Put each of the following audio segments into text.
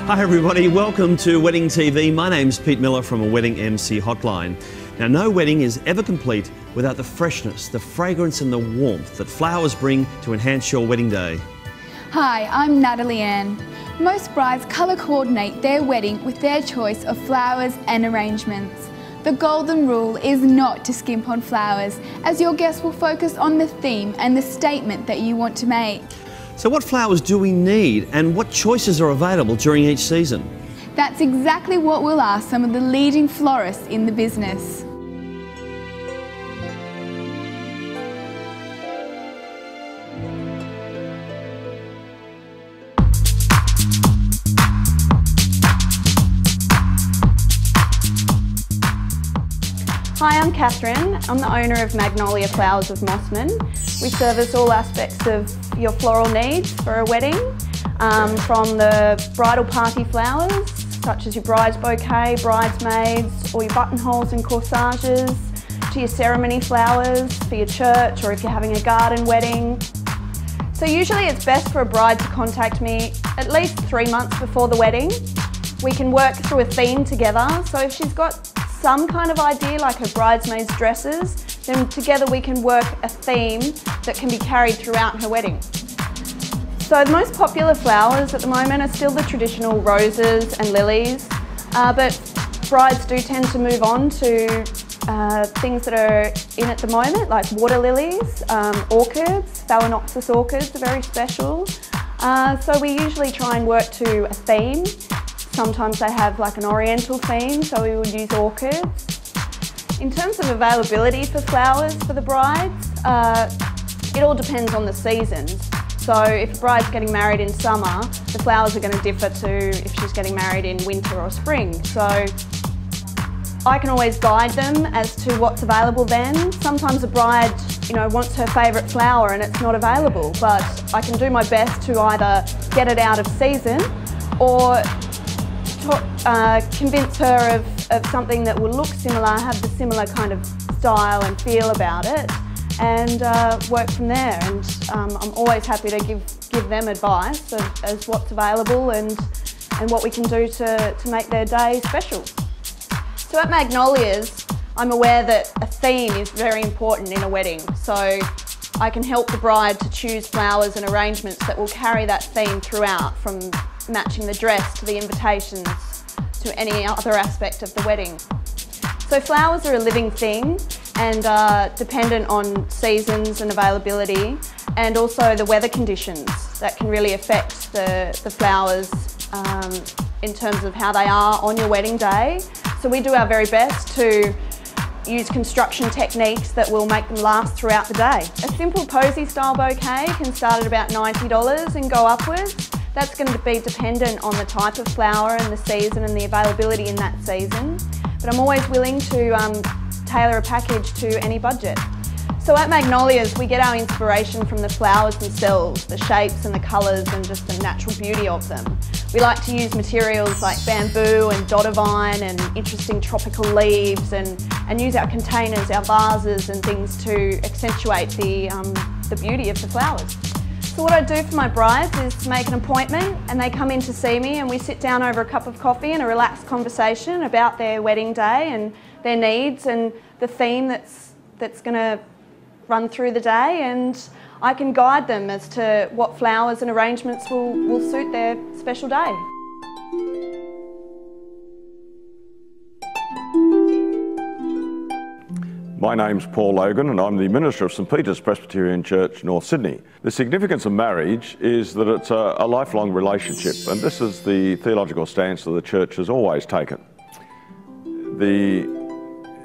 Hi everybody, welcome to Wedding TV. My name's Pete Miller from a Wedding MC Hotline. Now, no wedding is ever complete without the freshness, the fragrance and the warmth that flowers bring to enhance your wedding day. Hi, I'm Natalie Ann. Most brides colour coordinate their wedding with their choice of flowers and arrangements. The golden rule is not to skimp on flowers, as your guests will focus on the theme and the statement that you want to make. So what flowers do we need and what choices are available during each season? That's exactly what we'll ask some of the leading florists in the business. Hi, I'm Catherine. I'm the owner of Magnolia Flowers of Mossman. We service all aspects of your floral needs for a wedding, from the bridal party flowers, such as your bride's bouquet, bridesmaids, or your buttonholes and corsages, to your ceremony flowers for your church or if you're having a garden wedding. So usually it's best for a bride to contact me at least 3 months before the wedding. We can work through a theme together, so if she's got some kind of idea, like her bridesmaids' dresses, then together we can work a theme that can be carried throughout her wedding. So the most popular flowers at the moment are still the traditional roses and lilies, but brides do tend to move on to things that are in at the moment, like water lilies, orchids. Phalaenopsis orchids are very special. So we usually try and work to a theme. Sometimes they have like an oriental theme, so we would use orchids. In terms of availability for flowers for the brides, it all depends on the seasons. So if a bride's getting married in summer, the flowers are going to differ to if she's getting married in winter or spring. So I can always guide them as to what's available then. Sometimes a bride, wants her favourite flower and it's not available, but I can do my best to either get it out of season or convince her of something that will look similar, have the similar kind of style and feel about it, and work from there. And I'm always happy to give them advice as what's available and what we can do to make their day special. So at Magnolias, I'm aware that a theme is very important in a wedding, so I can help the bride to choose flowers and arrangements that will carry that theme throughout, from matching the dress to the invitations to any other aspect of the wedding. So flowers are a living thing and are dependent on seasons and availability, and also the weather conditions that can really affect the flowers in terms of how they are on your wedding day. So we do our very best to use construction techniques that will make them last throughout the day. A simple posy style bouquet can start at about $90 and go upwards. That's going to be dependent on the type of flower and the season and the availability in that season. But I'm always willing to tailor a package to any budget. So at Magnolias, we get our inspiration from the flowers themselves, the shapes and the colours and just the natural beauty of them. We like to use materials like bamboo and doddervine and interesting tropical leaves, and use our containers, our vases and things to accentuate the beauty of the flowers. So what I do for my brides is make an appointment and they come in to see me, and we sit down over a cup of coffee and a relaxed conversation about their wedding day and their needs and the theme that's going to run through the day, and I can guide them as to what flowers and arrangements will suit their special day. My name's Paul Logan and I'm the Minister of St Peter's Presbyterian Church, North Sydney. The significance of marriage is that it's a lifelong relationship, and this is the theological stance that the Church has always taken. The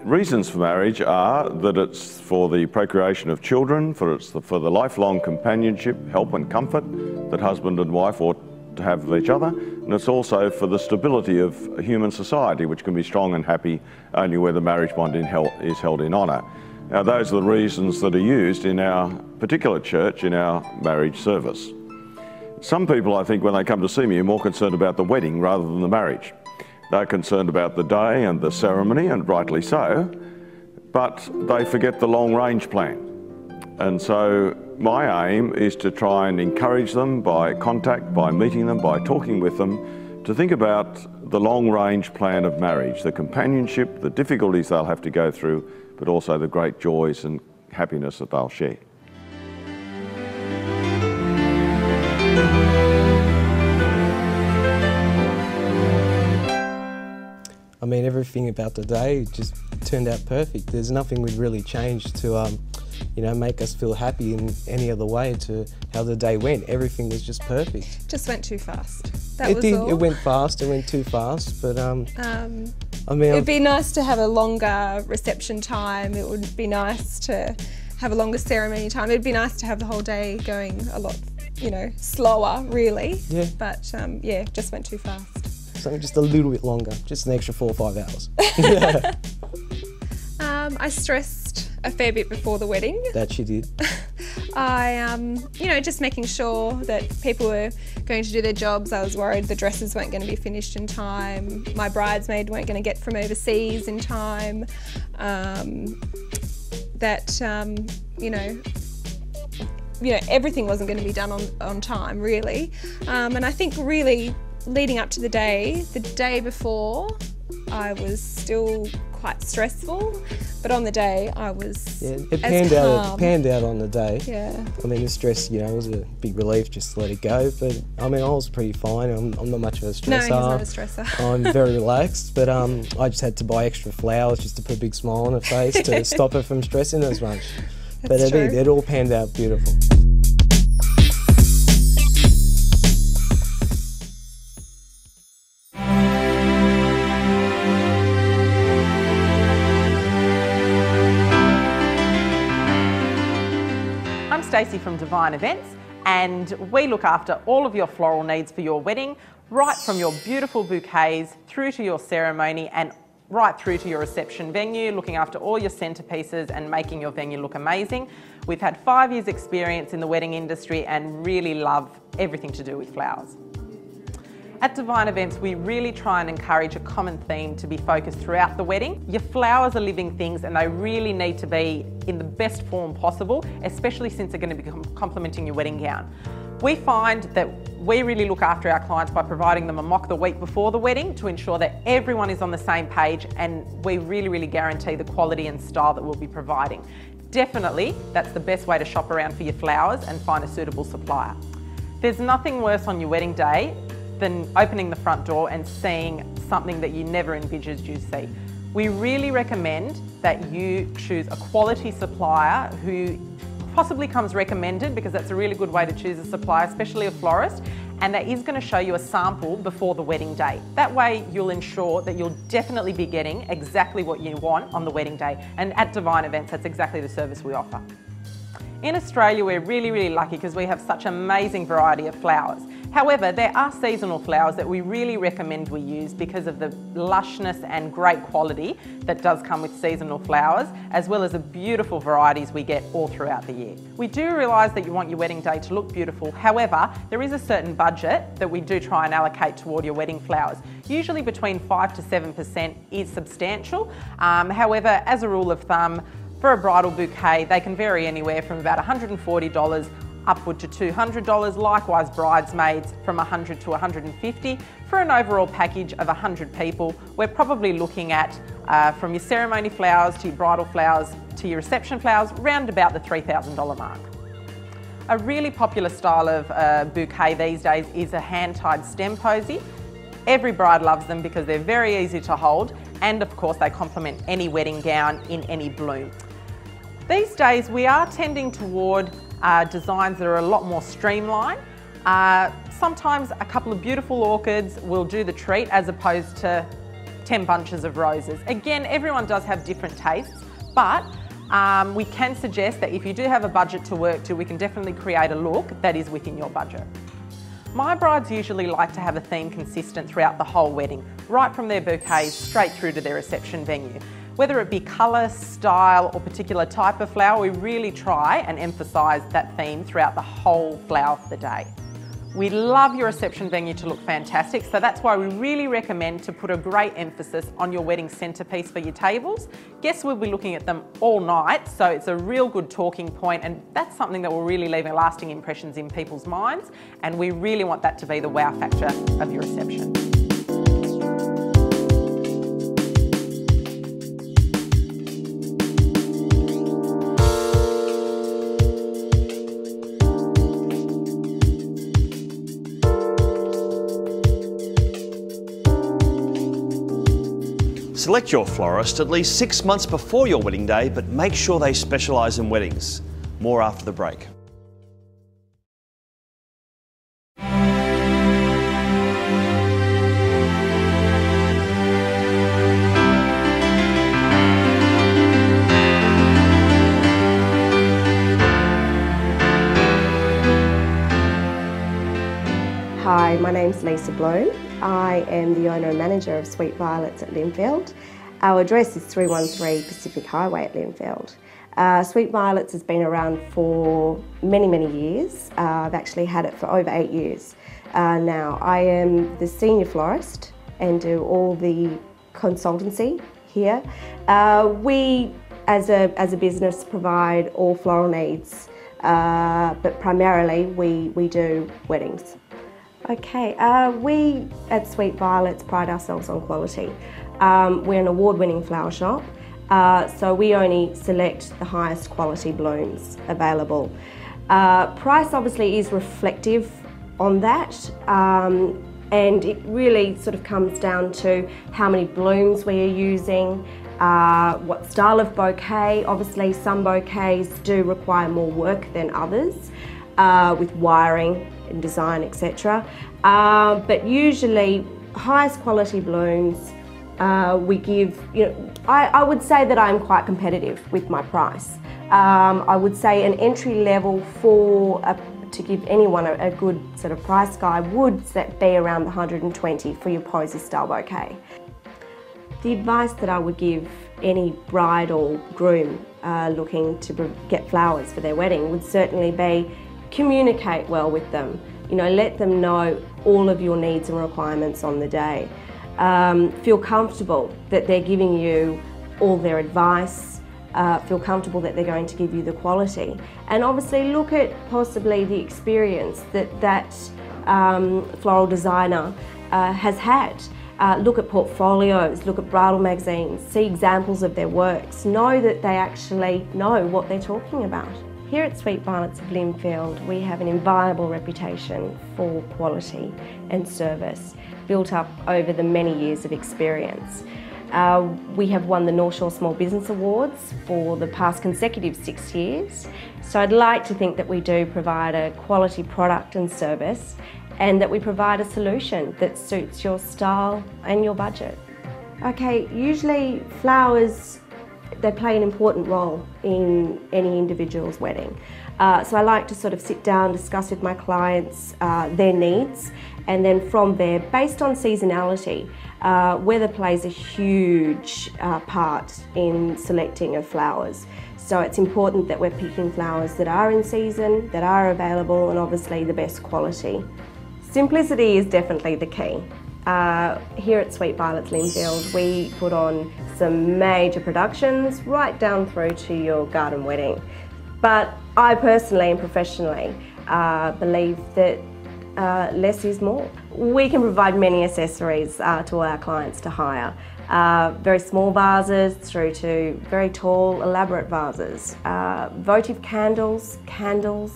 reasons for marriage are that it's for the procreation of children, for the lifelong companionship, help and comfort that husband and wife ought to have with each other, and it's also for the stability of a human society, which can be strong and happy only where the marriage bond is held in honour. Now, those are the reasons that are used in our particular church in our marriage service. Some people, I think, when they come to see me, are more concerned about the wedding rather than the marriage. They're concerned about the day and the ceremony, and rightly so, but they forget the long-range plan. And so my aim is to try and encourage them by contact, by meeting them, by talking with them, to think about the long-range plan of marriage, the companionship, the difficulties they'll have to go through, but also the great joys and happiness that they'll share. I mean, everything about the day just turned out perfect. There's nothing we'd really changed to, you know, make us feel happy in any other way to how the day went. Everything was just perfect. Just went too fast. It went fast. It went too fast. But I mean, it'd be nice to have a longer reception time. It would be nice to have a longer ceremony time. It'd be nice to have the whole day going a lot, you know, slower, really. Yeah. But yeah, just went too fast. Something just a little bit longer, just an extra 4 or 5 hours. I stressed a fair bit before the wedding. That you did. You know, just making sure that people were going to do their jobs. I was worried the dresses weren't going to be finished in time. My bridesmaid weren't going to get from overseas in time. You know, everything wasn't going to be done on time, really. And I think really leading up to the day before, I was still quite stressful, but on the day I was it panned out on the day. Yeah. I mean, the stress, you know, was a big relief just to let it go, but I mean, I was pretty fine. I'm not much of a stressor. No, he's not a stressor. I'm very relaxed, but I just had to buy extra flowers just to put a big smile on her face to stop her from stressing as much. But it all panned out beautiful. Stacey from Divine Events, and we look after all of your floral needs for your wedding, right from your beautiful bouquets through to your ceremony and right through to your reception venue, looking after all your centerpieces and making your venue look amazing. We've had 5 years experience in the wedding industry and really love everything to do with flowers. At Divine Events, we really try and encourage a common theme to be focused throughout the wedding. Your flowers are living things and they really need to be in the best form possible, especially since they're going to be complementing your wedding gown. We find that we really look after our clients by providing them a mock the week before the wedding to ensure that everyone is on the same page, and we really guarantee the quality and style that we'll be providing. Definitely, that's the best way to shop around for your flowers and find a suitable supplier. There's nothing worse on your wedding day than opening the front door and seeing something that you never envisaged you'd see. We really recommend that you choose a quality supplier who possibly comes recommended, because that's a really good way to choose a supplier, especially a florist, and that is going to show you a sample before the wedding day. That way you'll ensure that you'll definitely be getting exactly what you want on the wedding day, and at Divine Events that's exactly the service we offer. In Australia we're really lucky because we have such an amazing variety of flowers. However, there are seasonal flowers that we really recommend we use because of the lushness and great quality that does come with seasonal flowers, as well as the beautiful varieties we get all throughout the year. We do realise that you want your wedding day to look beautiful. However, there is a certain budget that we do try and allocate toward your wedding flowers. Usually between 5 to 7% is substantial. However, as a rule of thumb, for a bridal bouquet, they can vary anywhere from about $140 upward to $200, likewise bridesmaids from $100 to $150. For an overall package of 100 people, we're probably looking at, from your ceremony flowers to your bridal flowers to your reception flowers, round about the $3,000 mark. A really popular style of bouquet these days is a hand-tied stem posy. Every bride loves them because they're very easy to hold, and of course they complement any wedding gown in any bloom. These days we are tending toward designs that are a lot more streamlined. Sometimes a couple of beautiful orchids will do the treat as opposed to 10 bunches of roses. Again, everyone does have different tastes, but we can suggest that if you do have a budget to work to, we can definitely create a look that is within your budget. My brides usually like to have a theme consistent throughout the whole wedding, right from their bouquets straight through to their reception venue. Whether it be colour, style or particular type of flower, we really try and emphasise that theme throughout the whole flower of the day. We love your reception venue to look fantastic, so that's why we really recommend to put a great emphasis on your wedding centrepiece for your tables. Guests will be looking at them all night, so it's a real good talking point, and that's something that will really leave lasting impressions in people's minds, and we really want that to be the wow factor of your reception. Select your florist at least 6 months before your wedding day, but make sure they specialise in weddings. More after the break. Hi, my name's Lisa Bloom. I am the owner and manager of Sweet Violets at Linfield. Our address is 313 Pacific Highway at Linfield. Sweet Violets has been around for many, many years. I've actually had it for over 8 years now. I am the senior florist and do all the consultancy here. We, as a business, provide all floral needs, but primarily we do weddings. Okay, we at Sweet Violets pride ourselves on quality. We're an award-winning flower shop, so we only select the highest quality blooms available. Price obviously is reflective on that, and it really sort of comes down to how many blooms we are using, what style of bouquet. Obviously some bouquets do require more work than others, with wiring and design, etc. But usually highest quality blooms we give, I would say that I'm quite competitive with my price. I would say an entry level to give anyone a good sort of price guide would be around the 120 for your posy style bouquet. The advice that I would give any bride or groom looking to get flowers for their wedding would certainly be communicate well with them. Let them know all of your needs and requirements on the day. Feel comfortable that they're giving you all their advice. Feel comfortable that they're going to give you the quality. And obviously look at possibly the experience that floral designer has had. Look at portfolios, look at bridal magazines, see examples of their works. Know that they actually know what they're talking about. Here at Sweet Violets of Linfield, we have an inviolable reputation for quality and service, built up over the many years of experience. We have won the North Shore Small Business Awards for the past consecutive 6 years. So I'd like to think that we do provide a quality product and service, and that we provide a solution that suits your style and your budget. Okay, usually flowers, they play an important role in any individual's wedding. So I like to sort of sit down, discuss with my clients their needs, and then from there, based on seasonality, weather plays a huge part in selecting of flowers. So it's important that we're picking flowers that are in season, that are available, and obviously the best quality. Simplicity is definitely the key. Here at Sweet Violets Linfield, we put on some major productions right down through to your garden wedding. But I personally and professionally believe that less is more. We can provide many accessories to all our clients to hire. Very small vases through to very tall, elaborate vases. Votive candles,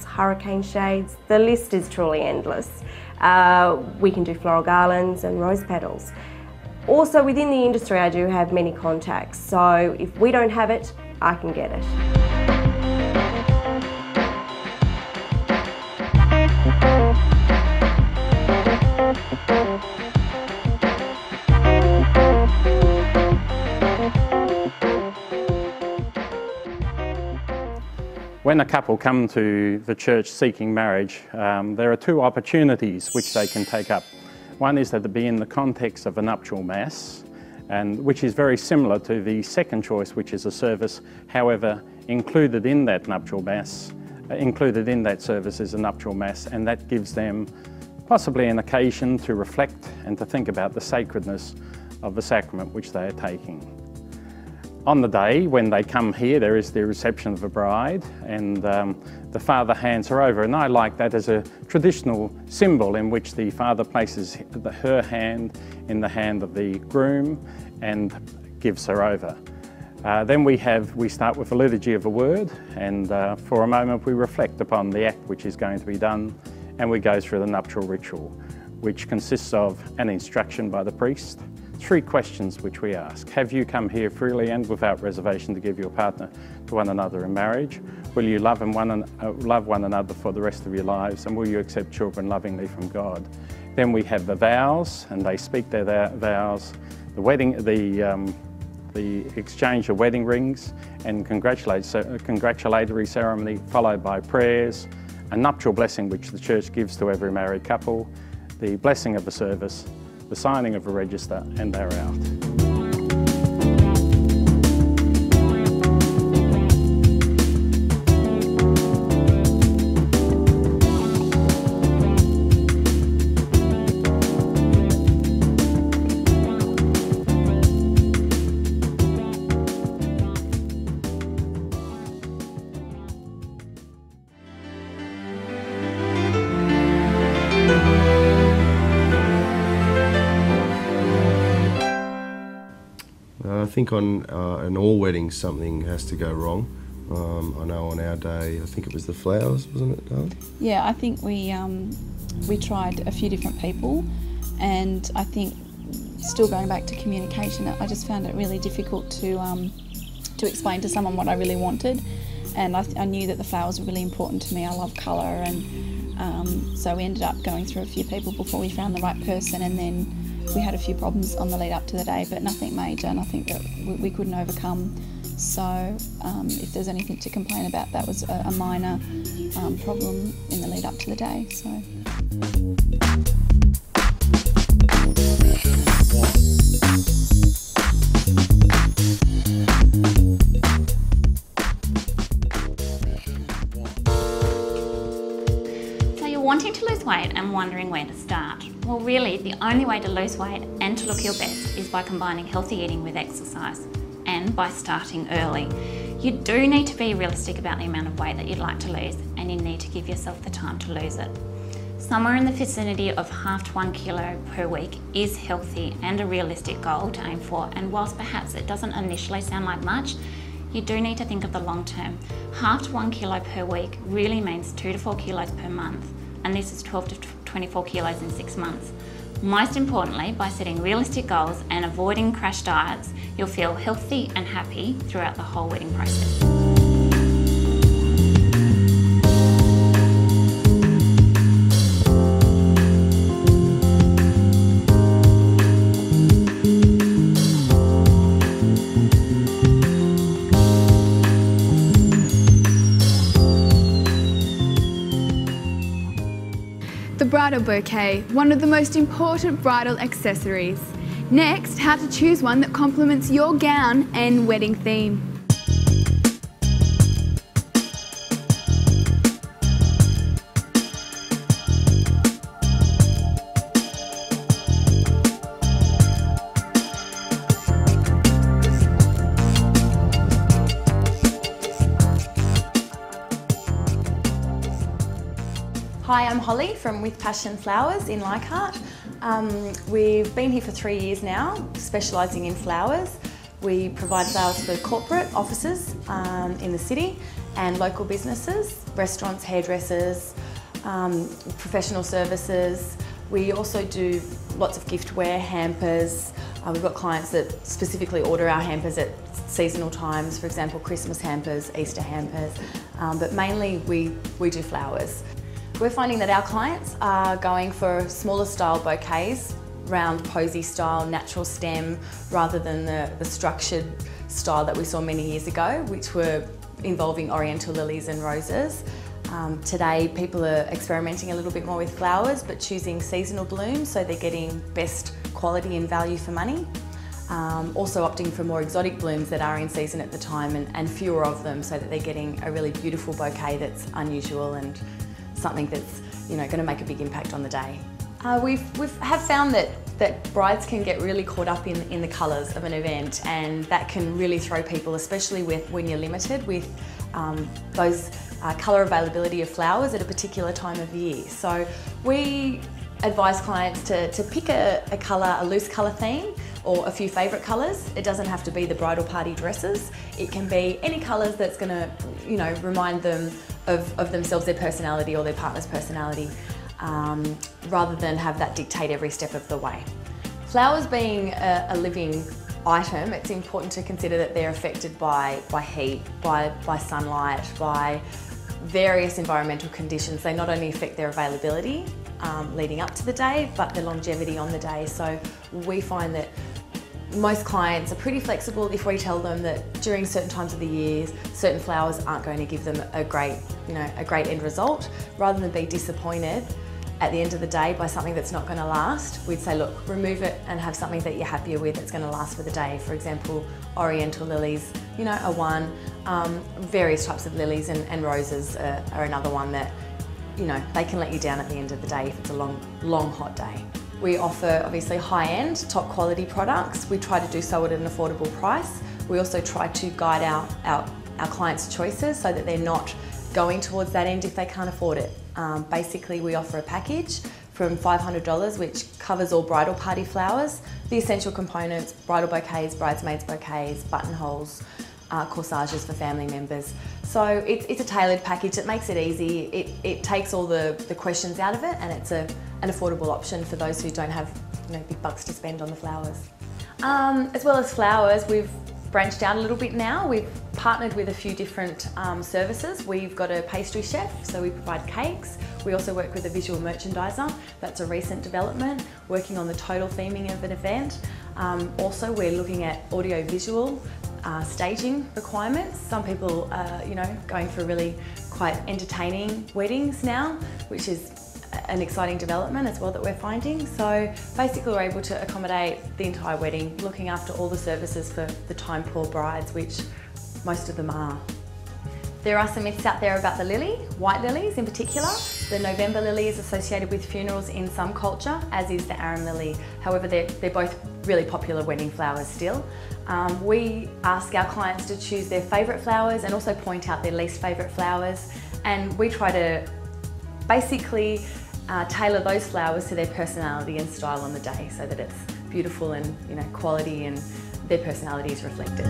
hurricane shades, the list is truly endless. We can do floral garlands and rose petals. Also within the industry I do have many contacts, so if we don't have it, I can get it. When a couple come to the church seeking marriage, there are two opportunities which they can take up. One is that to be in the context of a nuptial mass, and which is very similar to the second choice, which is a service. However, included in that nuptial mass, included in that service is a nuptial mass, and that gives them possibly an occasion to reflect and to think about the sacredness of the sacrament which they are taking. On the day when they come here, there is the reception of the bride, and the father hands her over, and I like that as a traditional symbol in which the father places her hand in the hand of the groom and gives her over. Then we start with the liturgy of the word, and for a moment we reflect upon the act which is going to be done, and we go through the nuptial ritual, which consists of an instruction by the priest, 3 questions which we ask. Have you come here freely and without reservation to give your partner to one another in marriage? Will you love one another for the rest of your lives? And will you accept children lovingly from God? Then we have the vows, and they speak their vows. The wedding, the exchange of wedding rings, and congratulatory ceremony followed by prayers, a nuptial blessing which the church gives to every married couple, the blessing of the service, the signing of a register, and they're out. I think on in all weddings something has to go wrong. I know on our day, I think it was the flowers, wasn't it, darling? Yeah, I think we tried a few different people, and I think still going back to communication, I just found it really difficult to explain to someone what I really wanted, and I knew that the flowers were really important to me. I love colour, and so we ended up going through a few people before we found the right person, and then we had a few problems on the lead up to the day, but nothing major, nothing that we couldn't overcome. So if there's anything to complain about, that was a minor problem in the lead up to the day. So. Wanting to lose weight and wondering where to start? Well, really, the only way to lose weight and to look your best is by combining healthy eating with exercise, and by starting early. You do need to be realistic about the amount of weight that you'd like to lose, and you need to give yourself the time to lose it. Somewhere in the vicinity of ½ to 1 kilo per week is healthy and a realistic goal to aim for, and whilst perhaps it doesn't initially sound like much, you do need to think of the long term. ½ to 1 kilo per week really means 2 to 4 kilos per month. And this is 12 to 24 kilos in 6 months. Most importantly, by setting realistic goals and avoiding crash diets, you'll feel healthy and happy throughout the whole wedding process. The Bridal Bouquet, one of the most important bridal accessories. Next, how to choose one that complements your gown and wedding theme. Hi, I'm Holly from With Passion Flowers in Leichhardt. We've been here for 3 years now, specialising in flowers. We provide flowers for corporate offices in the city and local businesses, restaurants, hairdressers, professional services. We also do lots of giftware, hampers. We've got clients that specifically order our hampers at seasonal times, for example, Christmas hampers, Easter hampers, but mainly we do flowers. We're finding that our clients are going for smaller style bouquets, round posy style, natural stem, rather than the structured style that we saw many years ago, which were involving oriental lilies and roses. Today people are experimenting a little bit more with flowers, but choosing seasonal blooms so they're getting best quality and value for money. Also opting for more exotic blooms that are in season at the time and fewer of them, so that they're getting a really beautiful bouquet that's unusual and something that's going to make a big impact on the day. We have found that brides can get really caught up in the colours of an event, and that can really throw people, especially when you're limited with those colour availability of flowers at a particular time of year. So we advise clients to pick a colour, a loose colour theme, or a few favourite colours. It doesn't have to be the bridal party dresses. It can be any colours that's going to, remind them of themselves, their personality or their partner's personality, rather than have that dictate every step of the way. Flowers being a living item, it's important to consider that they're affected by heat, by sunlight, by various environmental conditions. They not only affect their availability leading up to the day, but the longevity on the day. So we find that most clients are pretty flexible if we tell them that during certain times of the year, certain flowers aren't going to give them a great end result. Rather than be disappointed at the end of the day by something that's not going to last, we'd say, look, remove it and have something that you're happier with that's going to last for the day. For example, oriental lilies, are one. Various types of lilies and roses are another one that, they can let you down at the end of the day if it's a long hot day. We offer obviously high-end, top quality products. We try to do so at an affordable price. We also try to guide our clients' choices so that they're not going towards that end if they can't afford it. Basically, we offer a package from $500, which covers all bridal party flowers, the essential components, bridal bouquets, bridesmaids bouquets, buttonholes, corsages for family members. So it's a tailored package that makes it easy. It takes all the questions out of it, and it's an affordable option for those who don't have big bucks to spend on the flowers. As well as flowers, we've branched out a little bit now. We've partnered with a few different services. We've got a pastry chef, so we provide cakes. We also work with a visual merchandiser. That's a recent development, working on the total theming of an event. Also, we're looking at audio-visual staging requirements. Some people are, going for really quite entertaining weddings now, which is an exciting development as well that we're finding. So basically we're able to accommodate the entire wedding, looking after all the services for the time-poor brides, which most of them are. There are some myths out there about the lily, white lilies in particular. The November lily is associated with funerals in some culture, as is the arum lily. However, they're both really popular wedding flowers still. We ask our clients to choose their favourite flowers and also point out their least favourite flowers, and we try to basically tailor those flowers to their personality and style on the day so that it's beautiful and quality and their personality is reflected.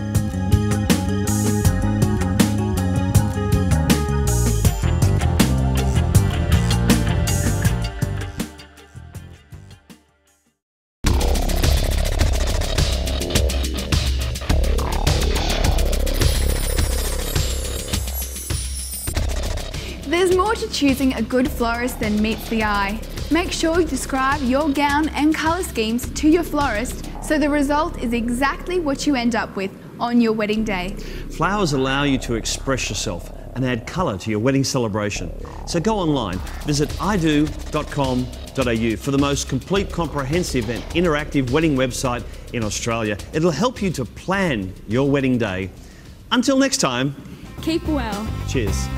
There's more to choosing a good florist than meets the eye. Make sure you describe your gown and colour schemes to your florist so the result is exactly what you end up with on your wedding day. Flowers allow you to express yourself and add colour to your wedding celebration. So go online, visit ido.com.au for the most complete, comprehensive and interactive wedding website in Australia. It'll help you to plan your wedding day. Until next time, keep well. Cheers.